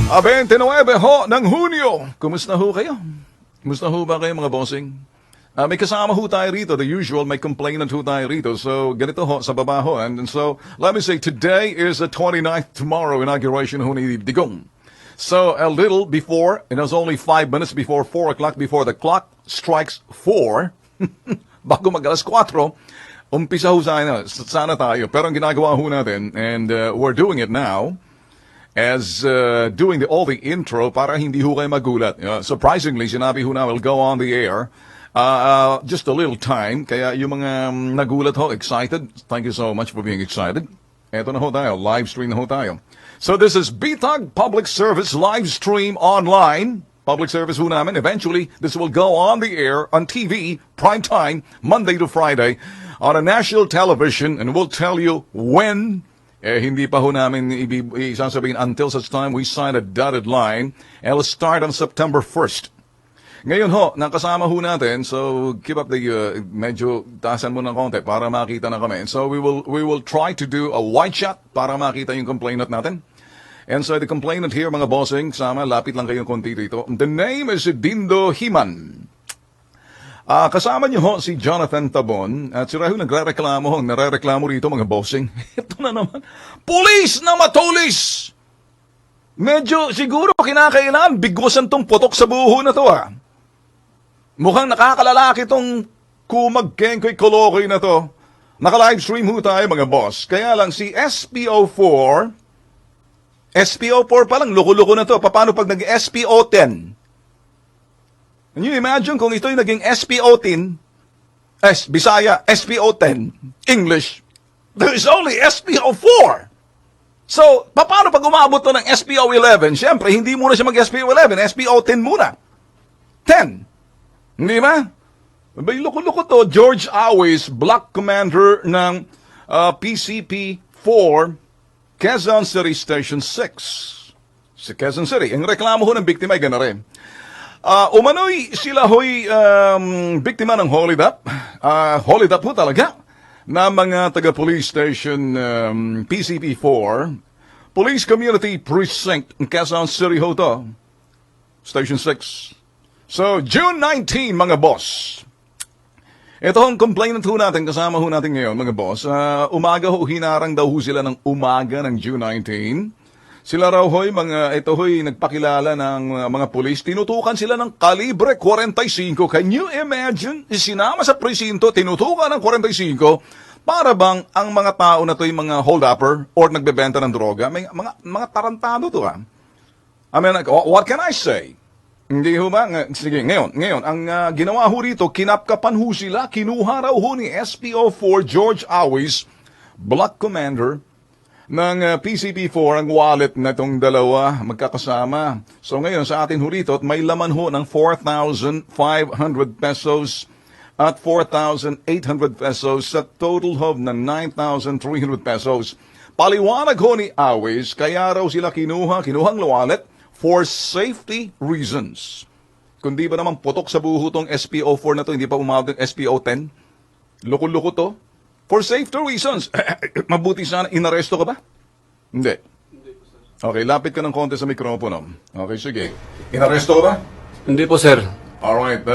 29 ho ng Hunyo. Kumusta ho kayo? Kumusta ho ba kayo mga bossing? May kasama ho tayo rito, the usual, may complainant ho tayo rito. So, ganito ho, sa baba ho. And so, let me say, today is the 29th, tomorrow, inauguration ho ni Digong. So, a little before, it was only 5 minutes before 4 o'clock, before the clock strikes 4, bago mag-alas 4, umpisa ho sana tayo. Pero ang ginagawa ho natin, and we're doing it now, as doing all the intro para hindi ho kayo magulat. Surprisingly, sinabi ho na will go on the air just a little time. Kaya yung mga nagulat ho, excited, thank you so much for being excited. Eto na ho tayo, live stream na ho tayo. So this is BTAG Public Service live stream online. Public service ho namin. Eventually, this will go on the air on TV, prime time, Monday to Friday, on a national television, and we'll tell you when. Hindi pa ho namin isasabihin until such time we sign a dotted line. It'll start on September 1st. Ngayon ho, nakasama ho natin, so keep up the, medyo taasan mo ng konti para makita na kami. So we will try to do a wide shot para makita yung complainant natin. And so the complainant here, mga bossing, sama, lapit lang kayong konti dito. The name is Dindo Himan. Kasama niyo ho si Jonathan Tabon at si Rahu nagrereklamo rito mga bossing. Ito na naman, pulis na matulis! Medyo siguro kinakailangan bigwasan tong putok sa buho na to Mukhang nakakalalaki tong kumagkengkoy kolokoy na to. Naka-live stream ho tayo mga boss. Kaya lang si SPO4 pa lang, loko-loko na to. Paano pag nag-SPO10? Can you imagine kung ito'y naging SPO10, Bisaya, SPO10, English, there is only SPO4. So, paano pag umabot to ng SPO11? Siyempre, hindi muna siya mag-SPO11, SPO10 muna. 10. Hindi ba? May loko-loko to, George Awis, Block Commander ng PCP4, Quezon City Station 6. Sa Quezon City. Ang reklamo ho ng biktima ay gana rin. Umano'y sila ho'y biktima ng hold up ho talaga na mga taga-police station PCP4, Police Community Precinct in Quezon City ho to, Station 6. So, June 19, mga boss. Ito ang complainant ho natin, kasama ho natin ngayon, mga boss. Umaga ho, hinarang daw ho sila ng umaga ng June 19. Sila raw ho'y ito ho'y nagpakilala ng mga pulis, tinutukan sila ng kalibre 45. Can you imagine? Sinama sa presinto, tinutukan ng 45, para bang ang mga tao na to'y mga hold-upper or nagbebenta ng droga? Mga tarantado to I mean, what can I say? Hindi ho ba? Sige, ngayon, ang ginawa ho rito, kinapkapan ho sila, kinuha raw ho ni SPO4 George Awis, Block Commander, ng PCP4 ang wallet na itong dalawa magkakasama. So ngayon sa atin ho rito, may laman ho ng 4,500 pesos at 4,800 pesos sa total ho ng 9,300 pesos. Paliwanag ho ni Awis, kaya raw sila kinuhang wallet for safety reasons. Kundi ba naman putok sa buho tong SPO4 na to, hindi pa umabot ng SPO10? Loko-loko to. For safety reasons. Mabuti sana, inaresto ka ba? Hindi. Okay, lapit ka ng konti sa mikropono. Okay, sige. Inaresto ka ba? Hindi po, sir. Alright,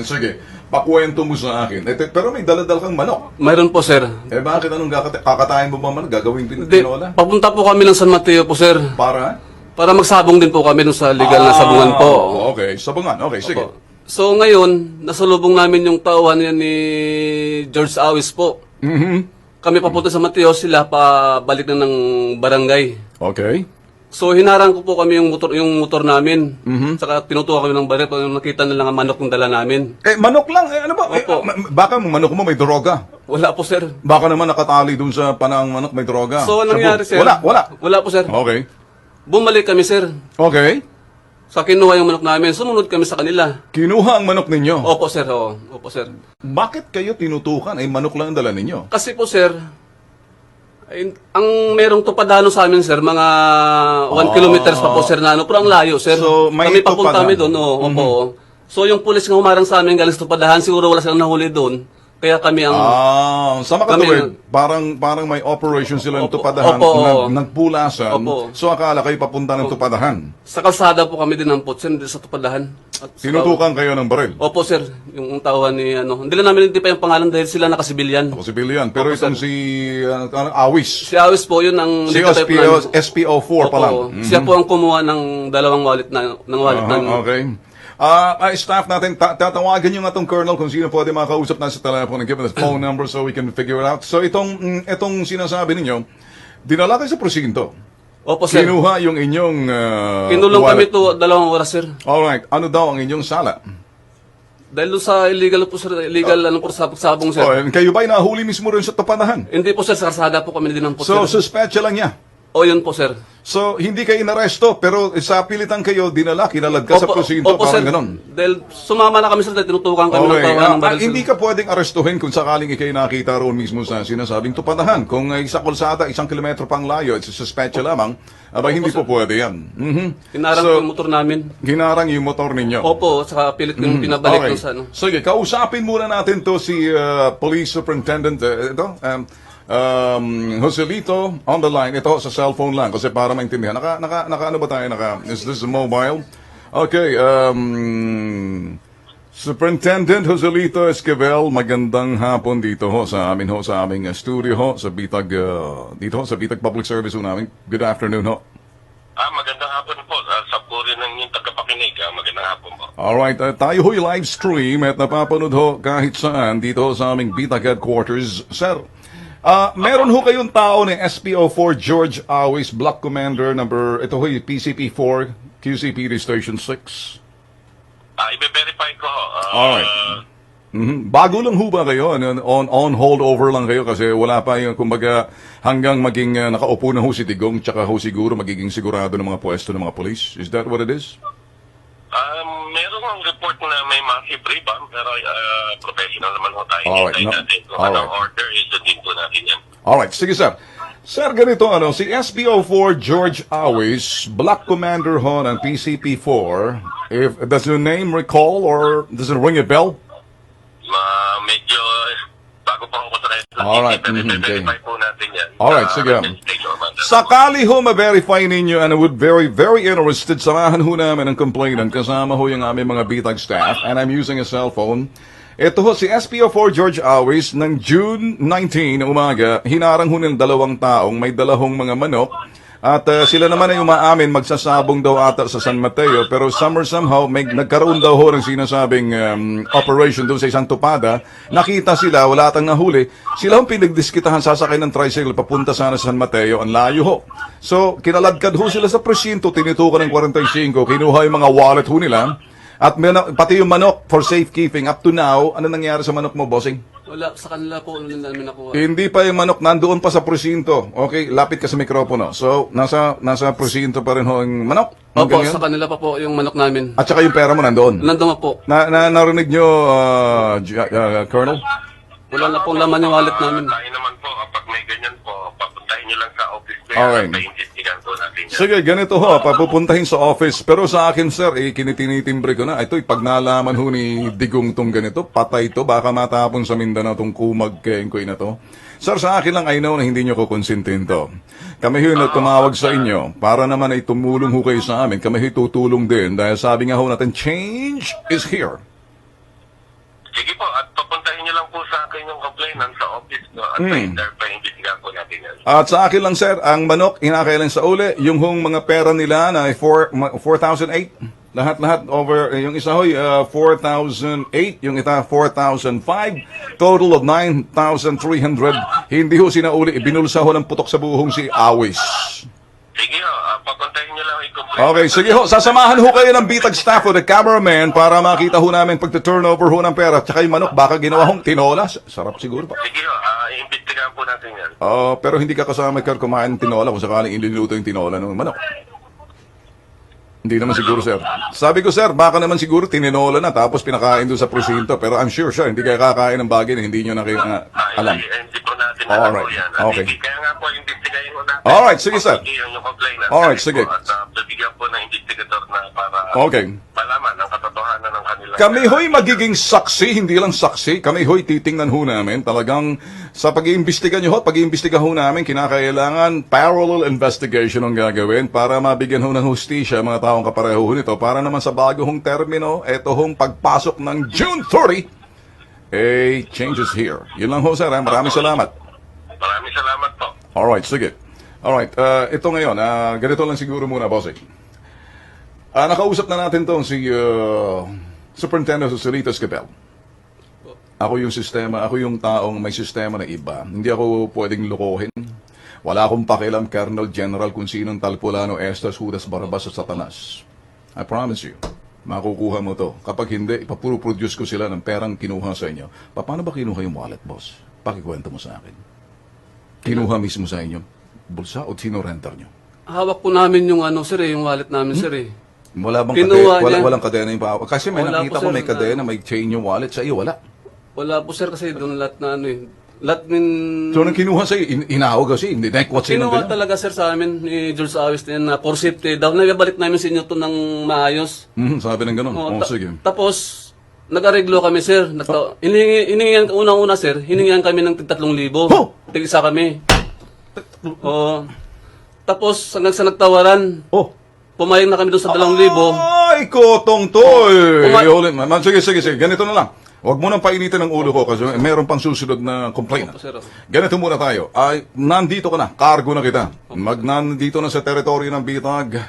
sige. Pakwento mo sa akin. Pero may daladal kang manok. Mayroon po, sir. Bakit anong kakatayin mo ba manok? Gagawin Hindi, tinola? papunta po kami ng San Mateo po, sir. Para? Para magsabong din po kami dun sa legal na sabungan po. Okay, sabungan. Okay, sige. Opo. So ngayon, nasalubong namin yung tauhan yan ni George Awis po. Kami papunta sa Mateo, sila pabalik na ng barangay. Okay. So hinarang ko po kami yung motor namin. Saka tinutuwa kami ng baret pag nakita nila ang manok ng dala namin. Manok lang. Ano ba? Opo. Baka manok mo may droga. Wala po, sir. Baka naman nakatali dun sa panang manok may droga. So anong nangyari, sir? Wala. Wala po, sir. Okay. Bumalik kami, sir. Okay. Sa kinuha yung manok namin, sumunod kami sa kanila. Kinuha ang manok ninyo? Opo, sir. Opo, sir. Bakit kayo tinutukan? Manok lang ang dala ninyo. Kasi po, sir, ang merong tupadano sa amin, sir, mga 1 kilometers pa po, sir, na ano. Pero ang layo, sir. So, may kami papunta tupadan. kami doon, opo. So, yung pulis nga humarang sa amin galing sa tupadahan, siguro wala silang nahuli doon. Kaya kami ang... Sa makatuwid, parang may operation sila ng Opo. tupadahan Opo. ng pulasan. Opo. So akala kayo papunta ng tupadahan. Sa kalsada po kami dinampot, sir, hindi sa tupadahan. At sa- Tinutukan kayo ng baril. Opo, sir. Yung tauhan ni ano. Hindi lang namin hindi pa yung pangalan dahil sila nakasibilyan. Ako civilian. Pero itong si Awis. Si Awis po yun ang... Si hindi ka type namin. SPO4 pa lang. Opo. Siya po ang kumuha ng dalawang wallet na namin. Okay. Staff natin, tatawagan nyo nga itong Colonel kung sino pwede makausap na sa telephone and give us the phone number so we can figure it out. So itong sinasabi ninyo, dinala kayo sa presinto. Opo, sir. Kinuha yung inyong Kinulong kami wallet. to 2 oras, sir. Alright. Ano daw ang inyong sala? Dahil doon sa illegal po, sir. Illegal, po, sabong, sir. Oh, and kayo ba'y nahuli mismo rin sa tupadahan? Hindi po, sir. Sa kalsada po kami dinampot, So, sir. suspect lang niya. O, yun po, sir. So, hindi kayo inaresto, pero sa pilitan kayo, dinala, kinalad ka sa presinto, opo, parang sir. ganon. Dahil sumama na kami, sir. Dahil tinutukan kami ng Okay. tawanan ng baril, sir. Hindi ka pwedeng arestuhin kung sakaling ikay nakita roon mismo sa sinasabing tupadahan. Kung isang kulsada, 1 kilometro pang layo, it's suspect lang, aba hindi po pwede yan. Hinarang So, po yung motor namin. Ginarang yung motor ninyo. Opo, saka pilit yung pinabalik Okay. doon sa ano. Sige, kausapin muna natin to si Police Superintendent Joselito on the line. Ito sa cellphone lang kasi para maintindihan. Ano ba tayo? Is this a mobile? Okay, Superintendent Joselito Esquivel, magandang hapon dito ho sa amin ho sa aming studio ho sa Bitag dito ho sa Bitag Public Service ho namin. Good afternoon ho. Magandang hapon po. Sa puri ng inyong tagapakinig. Magandang hapon po. Alright, tayo ho'y live stream at napapanood ho kahit saan dito ho sa aming Bitag Headquarters. Sir, meron ho kayong tao ni SPO4 George Awis, Block Commander number, ito ho'y PCP4, QCPD Station 6. Ibe-verify ko ho. Alright. Bago lang ho ba kayo? On holdover lang kayo kasi wala pa yung, kumbaga, hanggang maging nakaupo na ho si Digong tsaka ho siguro magiging sigurado ng mga pwesto ng mga police. Is that what it is? Meron ang report na may massive rebound pero professional naman ho tayo. Alright, Hintay no. natin. Kung Alright. anong order, isundin po natin yan. Alright, sige sir. Sir, ganito si SPO4 George Awis, Block Commander ho ng PCP4, does your name recall or does it ring a bell? Medyo bago pa ako sa Alright, pero okay. i-verify po natin yan. Alright, sige. Sakali ho ma-verify ninyo and I would very interested, samahan ho namin ang complainant kasama ho yung aming mga bitag staff and I'm using a cell phone. Ito ho si SPO4 George Awis ng June 19 na umaga, hinarang ho ng 2 taong may dalahong mga manok at sila naman ay umaamin magsasabong daw ata sa San Mateo pero somehow nagkaroon daw ho ng sinasabing operation doon sa isang tupada. Nakita sila, wala tang nahuli. Sila ang pinagdiskitahan sasakay ng tricycle papunta sana sa San Mateo. Ang layo ho. So, kinaladkad ho sila sa presinto, tinitukan ng 45, kinuha yung mga wallet ho nila. At pati yung manok for safekeeping. Up to now, ano nangyari sa manok mo, bossing? Wala, sa kanila po namin nakuha. Hindi pa yung manok, nandoon pa sa presinto. Okay, lapit ka sa mikropono. So, nasa presinto pa rin ho yung manok? Opo, Hanggang sa yun? kanila pa po yung manok namin. At saka yung pera mo nandoon? Nandun po. Narinig nyo, Colonel? Wala na pong laman yung wallet namin. Tayo naman po, pag may ganyan po, papuntahin nyo lang sa office ko Alright. yan. Paimbestigan po natin yan. Sige, ganito ho, papupuntahin sa office. Pero sa akin, sir, kinitinitimbre ko na. Ito, pag nalaman ho ni Digong tong ganito, patay to, baka matapon sa Mindanao tong kumag kengkoy na to. Sir, sa akin lang, I know na hindi nyo kukonsintin to. Kami ho na tumawag sa inyo para naman ay tumulong ho kayo sa amin. Kami ho tutulong din dahil sabi nga ho natin, change is here. Sige po, at papuntahin nyo lang po sa akin yung complainant sa office ko at paimbestigan po natin yan. At sa akin lang, sir, ang manok, hinakailan sa uli, yung hong mga pera nila na 4,008. Lahat-lahat over, yung isa hoy, 4,008, yung ita 4,005, total of 9,300. Hindi ho sinauli, ibinulsa ho ng putok sa buhong si Awis. Sige ho, papuntahin nyo lang yung complainant. Okay, sige ho, sasamahan ho kayo ng bitag staff o the cameraman para makita ho namin pagta-turnover ho ng pera. Tsaka yung manok, baka ginawa hong tinola. Sarap siguro pa. Sige ho, iimbestigahan po natin yan. Pero hindi ka kasama ka kumain ng tinola kung sakaling ililuto yung tinola ng manok. Hindi naman siguro, sir. Sabi ko, sir, baka naman siguro tininola na tapos pinakain doon sa presinto. Pero I'm sure, hindi kayo kakain ng bagay na hindi nyo na kayo alam. Hindi po natin alam po yan. Okay. Kaya nga po, imbestigahin po natin. Alright, sige, sir. Yung complainant. Alright, sige. At bibigyan po ng investigator na para Okay. malaman ang katotohanan ng kanilang Kami ho'y magiging saksi, hindi lang saksi. Kami ho'y titingnan ho namin. Talagang sa pag-iimbestiga nyo ho, pag-iimbestiga ho namin, kinakailangan parallel investigation ang gagawin para mabigyan ho ng hustisya mga taong kapareho ho nito. Para naman sa bago hong termino, eto hong pagpasok ng June 30, changes here. Yun lang ho, sir. Maraming salamat. Maraming salamat po. Alright, sige. Alright, ito ngayon, ganito lang siguro muna, bossing. Nakausap na natin to si Superintendent Joselito Esquivel. Ako yung sistema, ako yung taong may sistema na iba. Hindi ako pwedeng lukohin. Wala akong pakialam, Colonel General, kung sinong Talpulano, Estas, Judas, Barabas, at Satanas. I promise you, makukuha mo to. Kapag hindi, ipapuro-produce ko sila ng perang kinuha sa inyo. Paano ba kinuha yung wallet, boss? Pakikwento mo sa akin. Kinuha mismo sa inyo bulsa o sinorenter nyo? Hawak po namin yung ano, sir, yung wallet namin, sir, eh. Wala bang Kinuha kadena? niya. Walang kadena yung pahawak. Kasi may Wala nakita po, ko sir, may kadena, may chain yung wallet. Sa iyo, wala. Wala po, sir, kasi doon lahat na ano, eh. Lahat min... So, nang kinuha sa iyo, inahawag kasi, hindi nekwat sa'yo ng Kinuha ganyan. talaga, sir, sa amin ni George Awis na yan na for safety daw. Nagabalik namin sa inyo to ng maayos. Sabi ng ganun. Oh, Oh, sige. Tapos, nag-areglo kami, sir. Hiningihan, unang-una, sir, hiningihan kami ng 3,000. Oh! Tig-isa kami. Oo. Tapos, hanggang sa nagtawaran, Oh! pumayag na kami doon sa 2,000. Ay, kotong toy! Kuma- Sige. Ganito na lang. Huwag mo nang painitin ang ulo ko kasi meron pang susunod na complaint. Opo, sir. Ganito muna tayo. Ay, nandito ka na. Cargo na kita. Nandito na sa teritoryo ng Bitag.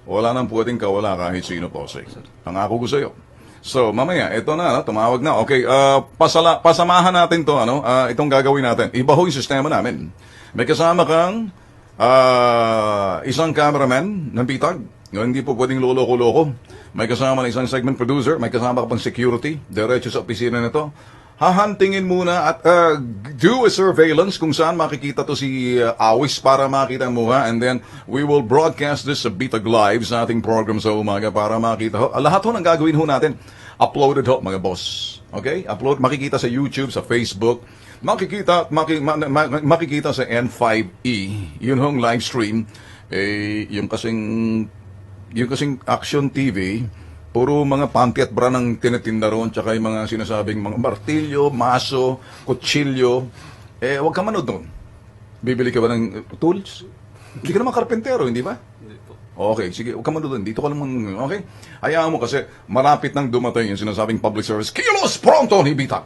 Wala nang pwedeng kawala kahit sino po, sir. Pangako ko sa'yo. So, mamaya, ito na, tumawag na. Okay, pasamahan natin to, itong gagawin natin. Iba ho yung sistema namin. May kasama kang isang cameraman ng Bitag. Hindi po pwedeng lolo-loko. May kasama na isang segment producer. May kasama ka pang security. Diretso sa opisina nito. Hahantingin muna at do a surveillance kung saan makikita to si Awis para makita mo ha. And then, we will broadcast this sa Bitag Live sa ating program sa umaga para makita ho. Lahat ho ng gagawin ho natin. Uploaded ho, mga boss. Okay? Upload. Makikita sa YouTube, sa Facebook. Makikita sa N5E. Yun hong live stream. Yung kasing Action TV, puro mga panty at bra ng tinitinda roon, tsaka yung mga sinasabing mga martilyo, maso, kutsilyo. Huwag ka manood doon. Bibili ka ba ng tools? Hindi ka naman karpentero, hindi ba? Hindi po. Okay, sige, huwag ka manood doon. Dito ka naman, okay? Hayaan mo kasi, malapit nang dumating yung sinasabing public service. Kilos pronto ni Bitag!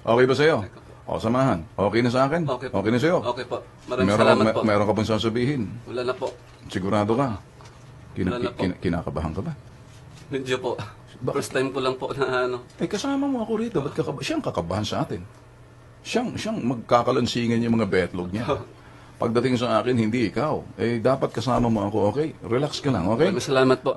Okay ba sa'yo? O, samahan. Okay na sa akin? Okay po. Okay na sa'yo? Okay po. Maraming salamat po. Meron ka pang sasabihin. Wala na po. Sigurado ka? Wala na po. Kinakabahan ka ba? Medyo po. First time ko lang po na ano. Kasama mo ako rito. Ba't siyang kakabahan sa atin. Siyang magkakalansingan yung mga betlog niya. Pagdating sa akin, hindi ikaw. Dapat kasama mo ako, okay? Relax ka lang, okay? Maraming salamat po.